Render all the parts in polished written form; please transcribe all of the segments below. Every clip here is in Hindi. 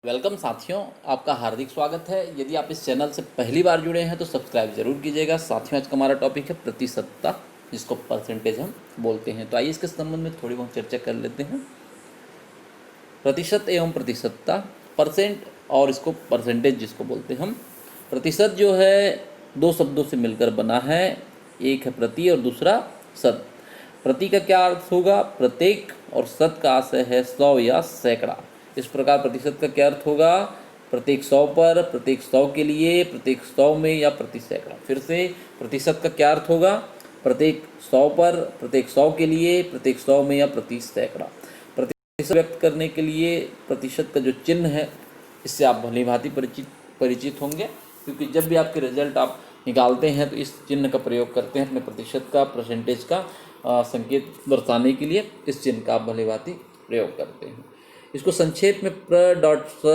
वेलकम साथियों, आपका हार्दिक स्वागत है। यदि आप इस चैनल से पहली बार जुड़े हैं तो सब्सक्राइब जरूर कीजिएगा। साथियों, आज का हमारा टॉपिक है प्रतिशतता, जिसको परसेंटेज हम बोलते हैं। तो आइए इसके संबंध में थोड़ी बहुत चर्चा कर लेते हैं। प्रतिशत एवं प्रतिशतता, परसेंट और इसको परसेंटेज जिसको बोलते हैं हम। प्रतिशत जो है दो शब्दों से मिलकर बना है, एक है प्रति और दूसरा शत। प्रति का क्या अर्थ होगा? प्रत्येक, और शत का आशय है 100 या सैकड़ा। इस प्रकार प्रतिशत का क्या अर्थ होगा? प्रत्येक 100 पर, प्रत्येक 100 के लिए, प्रत्येक 100 में या प्रति सैकड़ा। फिर से, प्रतिशत का क्या अर्थ होगा? प्रत्येक 100 पर, प्रत्येक 100 के लिए, प्रत्येक 100 में या प्रति सैकड़ा। प्रतिशत व्यक्त करने के लिए प्रतिशत का जो चिन्ह है, इससे आप भली भांति परिचित होंगे, क्योंकि जब भी आपके रिजल्ट आप निकालते हैं तो इस चिन्ह का प्रयोग करते हैं अपने प्रतिशत का, परसेंटेज का संकेत दर्शाने के लिए इस चिन्ह का आप भली भांति प्रयोग करते हैं। इसको संक्षेप में प्र.स.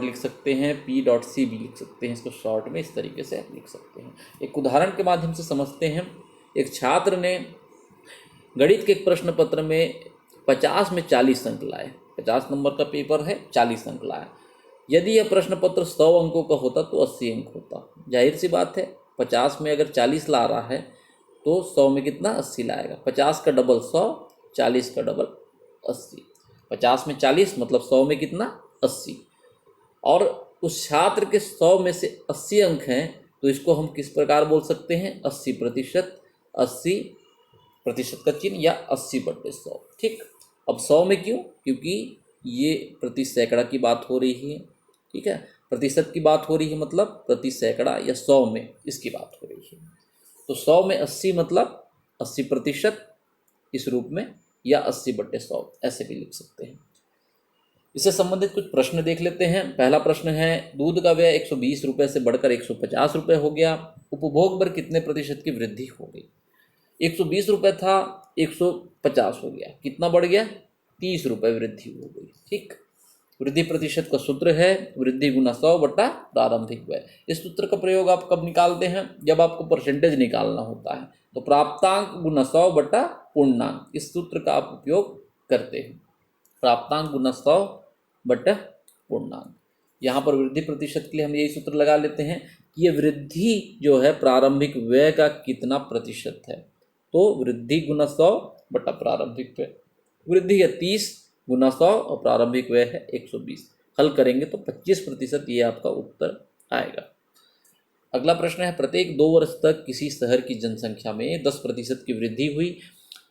लिख सकते हैं, p.c भी लिख सकते हैं। इसको शॉर्ट में इस तरीके से लिख सकते हैं। एक उदाहरण के माध्यम से समझते हैं। एक छात्र ने गणित के एक प्रश्न पत्र में 50 में 40 अंक लाए। 50 नंबर का पेपर है, 40 अंक लाया। यदि यह प्रश्न पत्र 100 अंकों का होता तो 80 अंक होता। जाहिर सी बात है, 50 में अगर 40 ला रहा है तो 100 में कितना? 80 लाएगा। 50 का डबल 100, 40 का डबल 80। 50 में 40 मतलब 100 में कितना? 80। और उस छात्र के 100 में से 80 अंक हैं, तो इसको हम किस प्रकार बोल सकते हैं? 80%। 80% का चिन्ह या 80/100। ठीक। अब 100 में क्यों? क्योंकि ये प्रति सैकड़ा की बात हो रही है। ठीक है, प्रतिशत की बात हो रही है, मतलब प्रति सैकड़ा या 100 में इसकी बात हो रही है। तो 100 में 80 मतलब 80% इस रूप में, या 80/100 ऐसे भी लिख सकते हैं। इससे संबंधित कुछ प्रश्न देख लेते हैं। पहला प्रश्न है, दूध का व्यय 120 रुपये से बढ़कर 150 रुपये हो गया, उपभोग पर कितने प्रतिशत की वृद्धि हो गई? 120 रुपये था, 150 हो गया, कितना बढ़ गया? 30 रुपये वृद्धि हो गई। ठीक। वृद्धि प्रतिशत का सूत्र है वृद्धि गुना 100 बटा प्रारंभिक व्यय। इस सूत्र का प्रयोग आप कब निकालते हैं? जब आपको परसेंटेज निकालना होता है, तो प्राप्तांक गुना 100 बटा पूर्णांक, इस सूत्र का आप उपयोग करते हैं। प्राप्तांक गुना 100 बटा पूर्णांक। यहाँ पर वृद्धि प्रतिशत के लिए हम यही सूत्र लगा लेते हैं कि ये वृद्धि जो है प्रारंभिक व्यय का कितना प्रतिशत है। तो वृद्धि गुना 100 बटा प्रारंभिक व्यय। वृद्धि है 30 गुना 100 और प्रारंभिक व्यय है 120। हल करेंगे तो 25% ये आपका उत्तर आएगा। अगला प्रश्न है, प्रत्येक 2 वर्ष तक किसी शहर की जनसंख्या में 10% की वृद्धि हुई,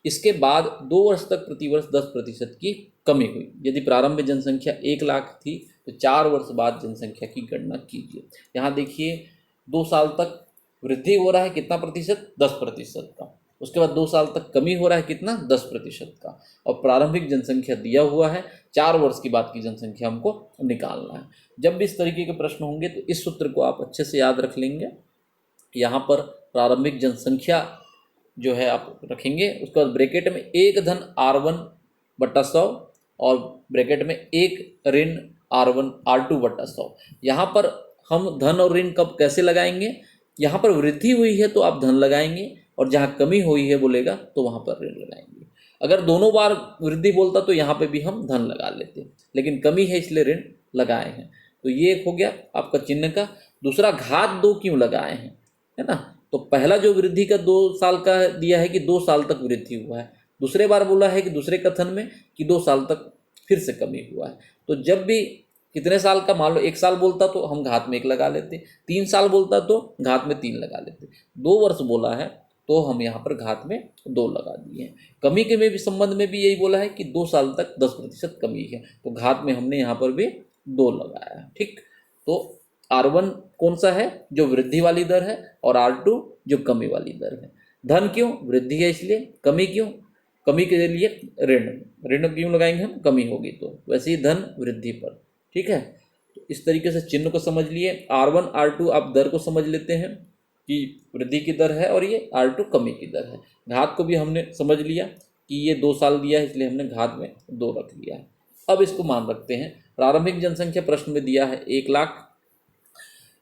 इसके बाद 2 वर्ष तक प्रतिवर्ष 10% की कमी हुई। यदि प्रारंभ में जनसंख्या 1 लाख थी तो 4 वर्ष बाद जनसंख्या की गणना कीजिए। यहाँ देखिए, 2 साल तक वृद्धि हो रहा है, कितना प्रतिशत? 10% का। उसके बाद 2 साल तक कमी हो रहा है, कितना? 10% का। और प्रारंभिक जनसंख्या दिया हुआ है, 4 वर्ष की बाद की जनसंख्या हमको निकालना है। जब भी इस तरीके के प्रश्न होंगे तो इस सूत्र को आप अच्छे से याद रख लेंगे। यहाँ पर प्रारंभिक जनसंख्या जो है आप रखेंगे, उसके बाद ब्रैकेट में 1 धन R1/100 और ब्रैकेट में 1 ऋण R2/100। यहाँ पर हम धन और ऋण कब कैसे लगाएंगे? यहाँ पर वृद्धि हुई है तो आप धन लगाएंगे, और जहाँ कमी हुई है बोलेगा तो वहाँ पर ऋण लगाएंगे। अगर दोनों बार वृद्धि बोलता तो यहाँ पे भी हम धन लगा लेते, लेकिन कमी है इसलिए ऋण लगाए हैं। तो ये एक हो गया आपका चिन्ह का। दूसरा, घात 2 क्यों लगाए हैं, है ना? तो पहला जो वृद्धि का 2 साल का दिया है कि 2 साल तक वृद्धि हुआ है। दूसरे बार बोला है कि दूसरे कथन में कि 2 साल तक फिर से कमी हुआ है। तो जब भी कितने साल का, मान लो 1 साल बोलता तो हम घात में 1 लगा लेते, 3 साल बोलता तो घात में 3 लगा लेते, 2 वर्ष बोला है तो हम यहाँ पर घात में 2 लगा दिए हैं। कमी के में भी संबंध में भी यही बोला है कि 2 साल तक 10% कमी है, तो घात में हमने यहाँ पर भी 2 लगाया है। ठीक। तो R1 कौन सा है? जो वृद्धि वाली दर है, और R2 जो कमी वाली दर है। धन क्यों? वृद्धि है इसलिए। कमी क्यों? कमी के लिए ऋण। ऋण क्यों लगाएंगे हम? कमी होगी तो। वैसे ही धन वृद्धि पर। ठीक है, तो इस तरीके से चिन्ह को समझ लिए। R1 R2 आप दर को समझ लेते हैं कि वृद्धि की दर है, और ये R2 कमी की दर है। घात को भी हमने समझ लिया कि ये 2 साल दिया है, इसलिए हमने घात में 2 रख लिया है। अब इसको मान रखते हैं। प्रारंभिक जनसंख्या प्रश्न में दिया है 1 लाख।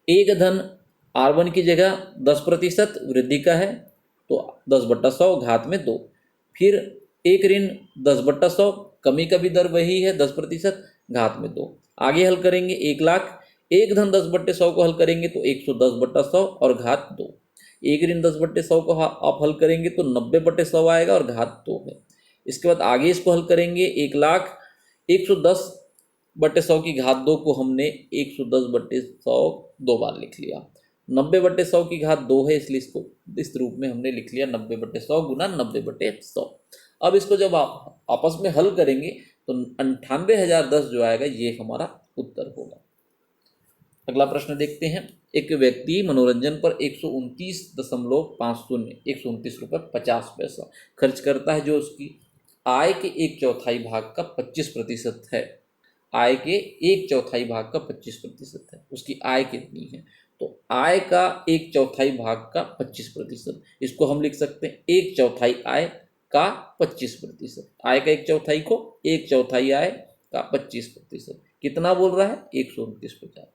1 धन R1 की जगह 10% वृद्धि का है, तो 10/100 घात में 2। फिर 1 ऋण 10/100, कमी का भी दर वही है 10%, घात में 2। आगे हल करेंगे 1,00,000, 1/10/100 को हल करेंगे तो 110/100 और घात 2। 1/10/100 को आप हल करेंगे तो 90/100 आएगा और घात 2 है। इसके बाद आगे इसको हल करेंगे 1,00,000, 110/100 की घात 2 को हमने 110/100 2 बार लिख लिया। 90/100 की घात 2 है, इसलिए इसको इस रूप में हमने लिख लिया 90/100 गुना 90/100। अब इसको जब आप आपस में हल करेंगे तो 98,010 जो आएगा ये हमारा उत्तर होगा। अगला प्रश्न देखते हैं। एक व्यक्ति मनोरंजन पर 129 रुपये 50 पैसा खर्च करता है, जो उसकी आय के 1/4 भाग का 25% है। आय के 1/4 भाग का 25% है। उसकी आय कितनी है? तो आय का 1/4 भाग का 25%, इसको हम लिख सकते हैं 1/4 आय का 25%। आय का 1/4 को 1/4 आय का 25%। कितना बोल रहा है? 129/50।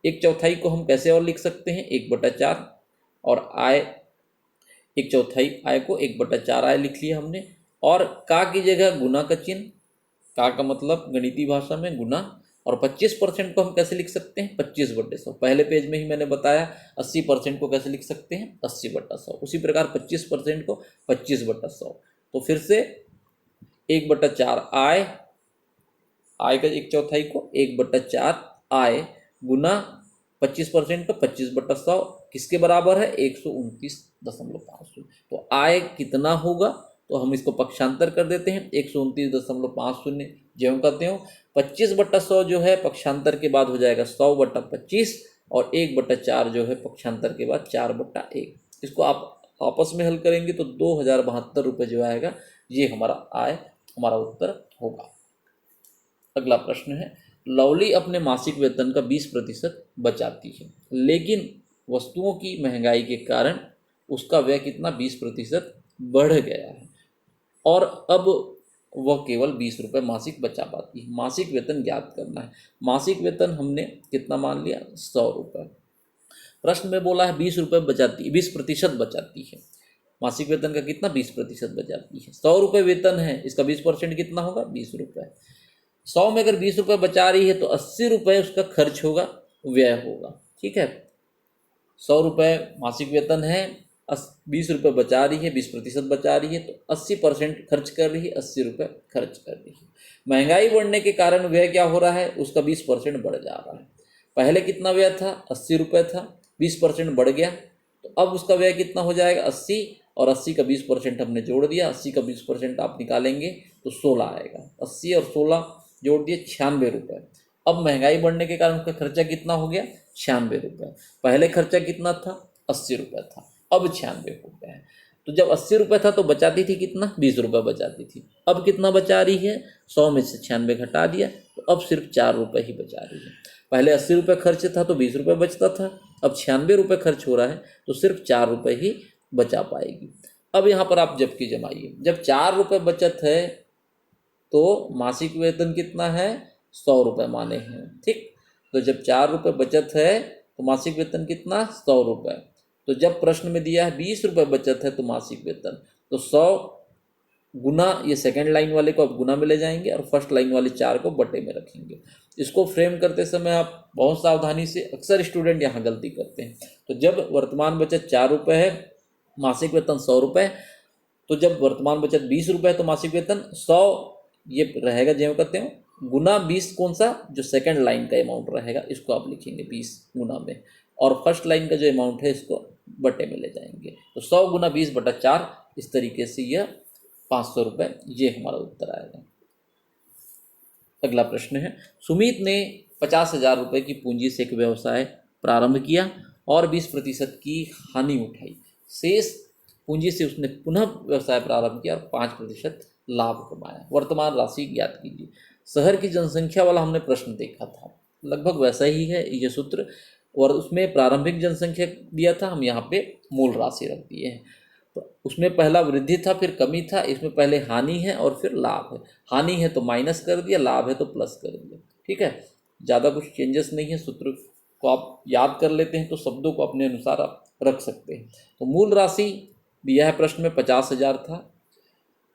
1/4 को हम कैसे और लिख सकते हैं? 1/4, और आय 1/4 आय को 1/4 आय लिख लिया हमने, और का की जगह गुना का चिन्ह। का मतलब गणितीय भाषा में गुना, और 25% को हम कैसे लिख सकते हैं? 25/100। पहले पेज में ही मैंने बताया 80% को कैसे लिख सकते हैं? 80/100। उसी प्रकार 25% को 25/100। तो फिर से 1/4 आय, आय का 1/4 को 1/4 आय गुना 25% का 25/100 किसके बराबर है? 129.50। तो आय कितना होगा? तो हम इसको पक्षांतर कर देते हैं। 129.50 ज्यों कहते हो 25/100 जो है पक्षांतर के बाद हो जाएगा 100/25, और 1/4 जो है पक्षांतर के बाद 4/1। इसको आप आपस में हल करेंगे तो 2,072 रुपये जो आएगा ये हमारा आय, हमारा उत्तर होगा। अगला प्रश्न है। लवली अपने मासिक वेतन का 20% बचाती है, लेकिन वस्तुओं की महंगाई के कारण उसका व्यय कितना? 20% बढ़ गया है, और अब वह केवल 20 रुपये मासिक बचा पाती है। मासिक वेतन ज्ञात करना है। मासिक वेतन हमने कितना मान लिया? 100 रुपये। प्रश्न में बोला है 20 रुपये बचाती है, 20% बचाती है। मासिक वेतन का कितना? 20% बचाती है। 100 रुपये वेतन है, इसका 20% कितना होगा? 20 रुपये। 100 में अगर 20 रुपये बचा रही है तो 80 रुपये उसका खर्च होगा, व्यय होगा। ठीक है, 100 रुपये मासिक वेतन है, 20 रुपये बचा रही है, 20% बचा रही है, तो 80% खर्च कर रही है, 80 रुपये खर्च कर रही है। महंगाई बढ़ने के कारण व्यय क्या हो रहा है? उसका 20% बढ़ जा रहा है। पहले कितना व्यय था? 80 रुपये था, 20% बढ़ गया, तो अब उसका व्यय कितना हो जाएगा? 80, और 80 का 20% हमने जोड़ दिया। 80 का 20% आप निकालेंगे तो 16 आएगा। 80 और 16 जोड़ दिए, 96 रुपये। अब महंगाई बढ़ने के कारण उसका खर्चा कितना हो गया? 96 रुपये। पहले खर्चा कितना था? 80 रुपये था, अब 96 हो गया है। तो जब 80 रुपये था तो बचाती थी कितना? 20 रुपये बचाती थी। अब कितना बचा रही है? 100 में से 96 घटा दिया, तो अब सिर्फ 4 रुपये ही बचा रही है। पहले 80 रुपये खर्च था तो 20 रुपये बचता था, अब 96 रुपये खर्च हो रहा है तो सिर्फ 4 रुपये ही बचा पाएगी। अब यहाँ पर आप जबकि जमाइए। जब 4 रुपये बचत है तो मासिक वेतन कितना है? 100 रुपये माने हैं। ठीक, तो जब 4 रुपये बचत है तो मासिक वेतन कितना? 100 रुपये। तो जब प्रश्न में दिया है 20 रुपये बचत है तो मासिक वेतन, तो 100 गुना, ये सेकेंड लाइन वाले को आप गुना में ले जाएंगे और फर्स्ट लाइन वाले 4 को बटे में रखेंगे। इसको फ्रेम करते समय आप बहुत सावधानी से, अक्सर स्टूडेंट यहाँ गलती करते हैं। तो जब वर्तमान बचत 4 रुपये है, मासिक वेतन 100 रुपये, तो जब वर्तमान बचत 20 रुपये है तो मासिक वेतन 100 ये रहेगा, जो कहते हो गुना 20, कौन सा? जो सेकंड लाइन का अमाउंट रहेगा इसको आप लिखेंगे 20 गुना में, और फर्स्ट लाइन का जो अमाउंट है इसको बटे में ले जाएंगे। तो 100 गुना 20/4, इस तरीके से यह 500 रुपये, ये हमारा उत्तर आएगा। अगला प्रश्न है। सुमित ने 50,000 रुपये की पूंजी से एक व्यवसाय प्रारंभ किया और 20% की हानि उठाई। शेष पूंजी से उसने पुनः व्यवसाय प्रारंभ किया और 5% लाभ कमाया। वर्तमान राशि ज्ञात कीजिए। शहर की जनसंख्या वाला हमने प्रश्न देखा था, लगभग वैसा ही है ये सूत्र, और उसमें प्रारंभिक जनसंख्या दिया था, हम यहाँ पे मूल राशि रख दिए हैं। तो उसमें पहला वृद्धि था, फिर कमी था, इसमें पहले हानि है और फिर लाभ है। हानि है तो माइनस कर दिया, लाभ है तो प्लस कर दिया। ठीक है, ज़्यादा कुछ चेंजेस नहीं है। सूत्र को आप याद कर लेते हैं तो शब्दों को अपने अनुसार आप रख सकते हैं। तो मूल राशि दिया है प्रश्न में 50,000 था।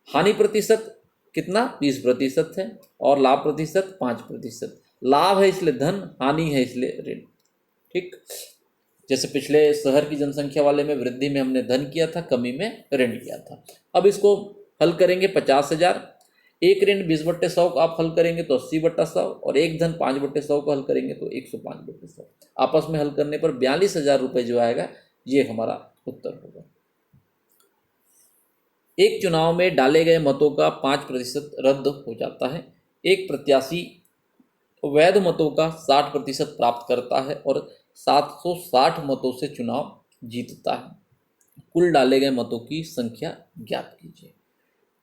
हानि प्रतिशत कितना 20% है और लाभ प्रतिशत 5%। लाभ है इसलिए धन, हानि है इसलिए ऋण। ठीक, जैसे पिछले शहर की जनसंख्या वाले में वृद्धि में हमने धन किया था, कमी में ऋण किया था। अब इसको हल करेंगे 50,000। एक ऋण 20/100 को आप हल करेंगे तो 80/100 और एक धन 5/100 को हल करेंगे तो 105/100। आपस में हल करने पर 42,000 रुपये जो आएगा ये हमारा उत्तर होगा। एक चुनाव में डाले गए मतों का 5% रद्द हो जाता है। एक प्रत्याशी वैध मतों का 60% प्राप्त करता है और 760 मतों से चुनाव जीतता है। कुल डाले गए मतों की संख्या ज्ञात कीजिए।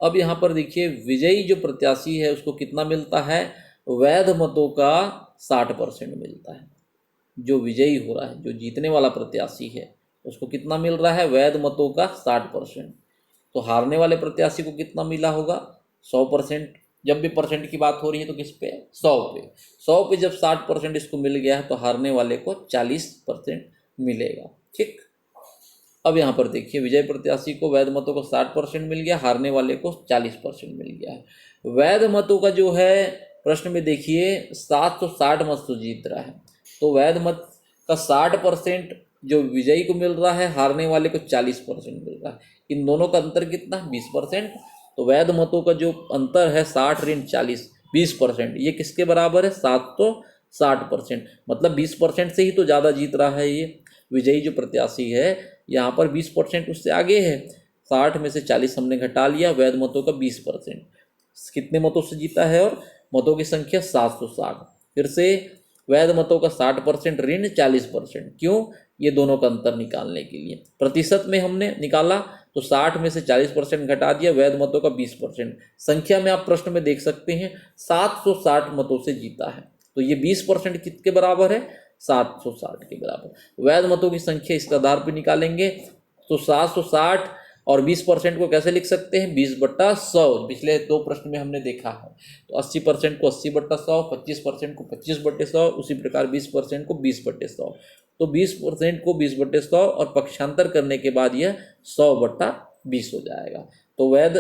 अब यहाँ पर देखिए, विजयी जो प्रत्याशी है उसको कितना मिलता है? वैध मतों का 60% मिलता है। जो विजयी हो रहा है, जो जीतने वाला प्रत्याशी है, उसको कितना मिल रहा है? वैध मतों का 60%। तो हारने वाले प्रत्याशी को कितना मिला होगा? 100%। जब भी परसेंट की बात हो रही है तो किस पे? 100 पे। 100 पे जब 60% इसको मिल गया है तो हारने वाले को 40% मिलेगा। ठीक, अब यहाँ पर देखिए, विजय प्रत्याशी को वैध मतों को 60% मिल गया, हारने वाले को 40% मिल गया है। वैध मतों का जो है प्रश्न में देखिए 760 मत तो जीत रहा है, तो वैध मत का 60% जो विजयी को मिल रहा है, हारने वाले को 40% मिल रहा है। इन दोनों का अंतर कितना? 20%। तो वैध मतों का जो अंतर है 60 ऋण 40, 20%, ये किसके बराबर है? 760%। मतलब 20% से ही तो ज़्यादा जीत रहा है ये विजयी जो प्रत्याशी है। यहाँ पर 20% उससे आगे है। 60 में से 40 हमने घटा लिया, वैध मतों का 20%। कितने मतों से जीता है? और मतों की संख्या 760। फिर से वैध मतों का 60% ऋण 40%। क्यों? ये दोनों का अंतर निकालने के लिए। प्रतिशत में हमने निकाला तो 60 में से 40% घटा दिया, वैध मतों का 20%। संख्या में आप प्रश्न में देख सकते हैं 760 मतों से जीता है, तो ये 20% किसके बराबर है? 760 के बराबर। वैध मतों की संख्या इसके आधार पर निकालेंगे तो 760 और 20% को कैसे लिख सकते हैं? 20/100। पिछले 2 प्रश्न में हमने देखा है। तो 80% को 80/100, 25% को 25/100, उसी प्रकार 20% को 20/100। तो 20% को 20/100 और पक्षांतर करने के बाद यह 100/20 हो जाएगा। तो वैध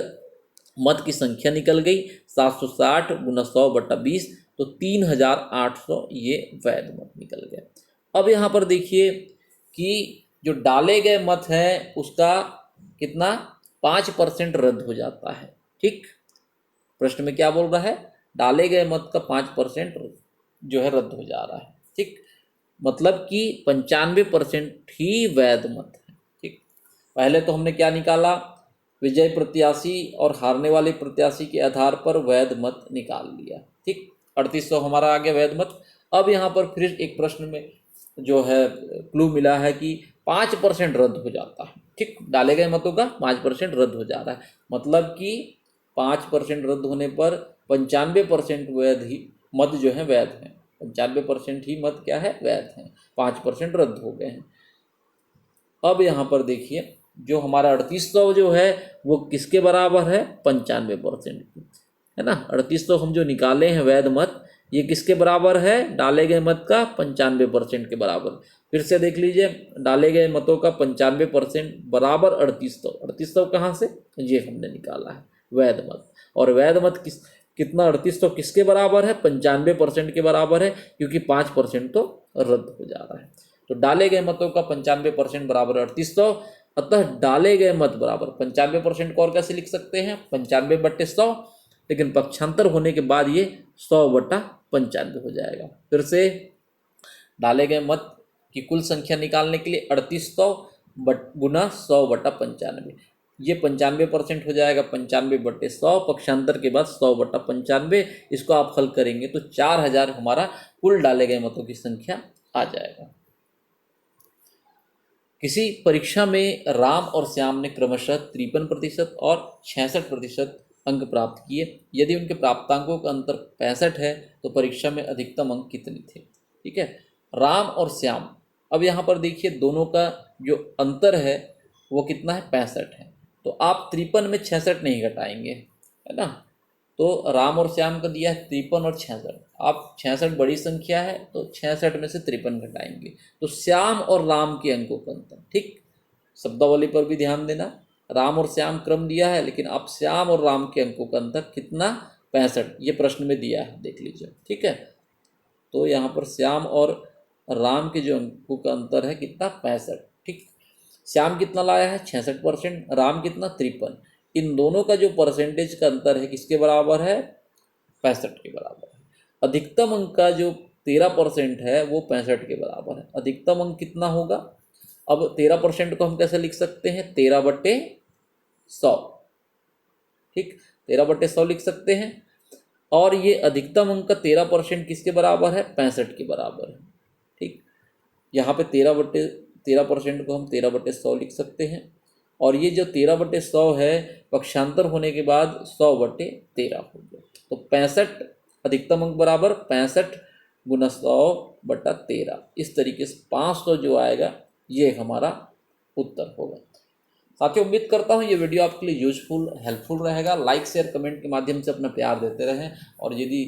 मत की संख्या निकल गई 760 गुना 100/20, तो 3800 ये वैध मत निकल गए। अब यहाँ पर देखिए कि जो डाले गए मत हैं उसका कितना? 5% रद्द हो जाता है। ठीक, प्रश्न में क्या बोल रहा है? डाले गए मत का 5% जो है रद्द हो जा रहा है। ठीक, मतलब कि 95% ही वैध मत है। ठीक, पहले तो हमने क्या निकाला? विजय प्रत्याशी और हारने वाले प्रत्याशी के आधार पर वैध मत निकाल लिया। ठीक, 3800 हमारा आ गया वैध मत। अब यहाँ पर फिर एक प्रश्न में जो है क्लू मिला है कि 5% रद्द हो जाता है। ठीक, डाले गए मतों का 5% रद्द हो जा रहा है, मतलब कि 5% रद्द होने पर 95% वैध ही मत जो है वैध हैं। 95% ही मत क्या है? वैध हैं। 5% रद्द हो गए हैं। अब यहाँ पर देखिए, जो हमारा 3800 जो है वो किसके बराबर है? 95% की, है ना। 3800 हम जो निकाले हैं वैध मत, ये किसके बराबर है? डाले गए मत का 95% के बराबर। फिर से देख लीजिए, डाले गए मतों का 95% बराबर 3800। 3800 कहाँ से? ये हमने निकाला है वैध मत। और वैध मत कितना? 3800 किसके बराबर है? 95% के बराबर है, क्योंकि 5% तो रद्द हो जा रहा है। तो डाले गए मतों का 95% बराबर 3800। अतः डाले गए मत बराबर 95% को और कैसे लिख सकते हैं? 95/100, लेकिन पक्षांतर होने के बाद ये 100/95 हो जाएगा। फिर से डाले गए मत की कुल संख्या निकालने के लिए 3800 गुना 100/95, ये 95% हो जाएगा। 95/100 पक्षांतर के बाद 100/95, इसको आप हल करेंगे तो 4000 हमारा कुल डाले गए मतों की संख्या आ जाएगा। किसी परीक्षा में राम और श्याम ने क्रमशः 53% और 66% अंक प्राप्त किए। यदि उनके प्राप्तांकों का अंतर 65 है तो परीक्षा में अधिकतम अंक कितने थे? ठीक है, राम और श्याम। अब यहाँ पर देखिए, दोनों का जो अंतर है वो कितना है? 65 है। तो आप 53 में 66 नहीं घटाएंगे, है ना। तो राम और श्याम का दिया है 53 और 66। आप 66 बड़ी संख्या है तो 66 में से 53 घटाएंगे, तो श्याम और राम के अंकों का अंतर। ठीक, शब्दावली पर भी ध्यान देना। राम और श्याम क्रम दिया है, लेकिन अब श्याम और राम के अंकों का अंतर कितना, 65, ये प्रश्न में दिया है, देख लीजिए। ठीक है, तो यहाँ पर श्याम और राम के जो अंकों का अंतर है कितना, 65। ठीक, श्याम कितना लाया है, 66%, राम कितना, 53। इन दोनों का जो परसेंटेज का अंतर है किसके बराबर है, 65 के बराबर है। अधिकतम अंक का जो 13% है वो 65 के बराबर है। अधिकतम अंक कितना होगा, अब 13% को हम कैसे लिख सकते हैं, 13/100। ठीक, 13/100 लिख सकते हैं। और ये अधिकतम अंक का 13% किसके बराबर है, 65 के बराबर है। ठीक, यहाँ पे 13% को हम 13/100 लिख सकते हैं। और ये जो 13/100 है पक्षांतर होने के बाद 100/13 हो गया। तो 65 अधिकतम अंक बराबर 65 गुना 100/13। इस तरीके से 500 जो आएगा ये हमारा उत्तर होगा। साथियों, उम्मीद करता हूँ ये वीडियो आपके लिए यूजफुल हेल्पफुल रहेगा। लाइक शेयर कमेंट के माध्यम से अपना प्यार देते रहें। और यदि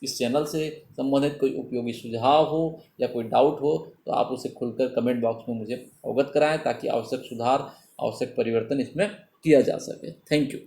इस चैनल से संबंधित कोई उपयोगी सुझाव हो या कोई डाउट हो तो आप उसे खुलकर कमेंट बॉक्स में मुझे अवगत कराएं, ताकि आवश्यक सुधार आवश्यक परिवर्तन इसमें किया जा सके। Thank you.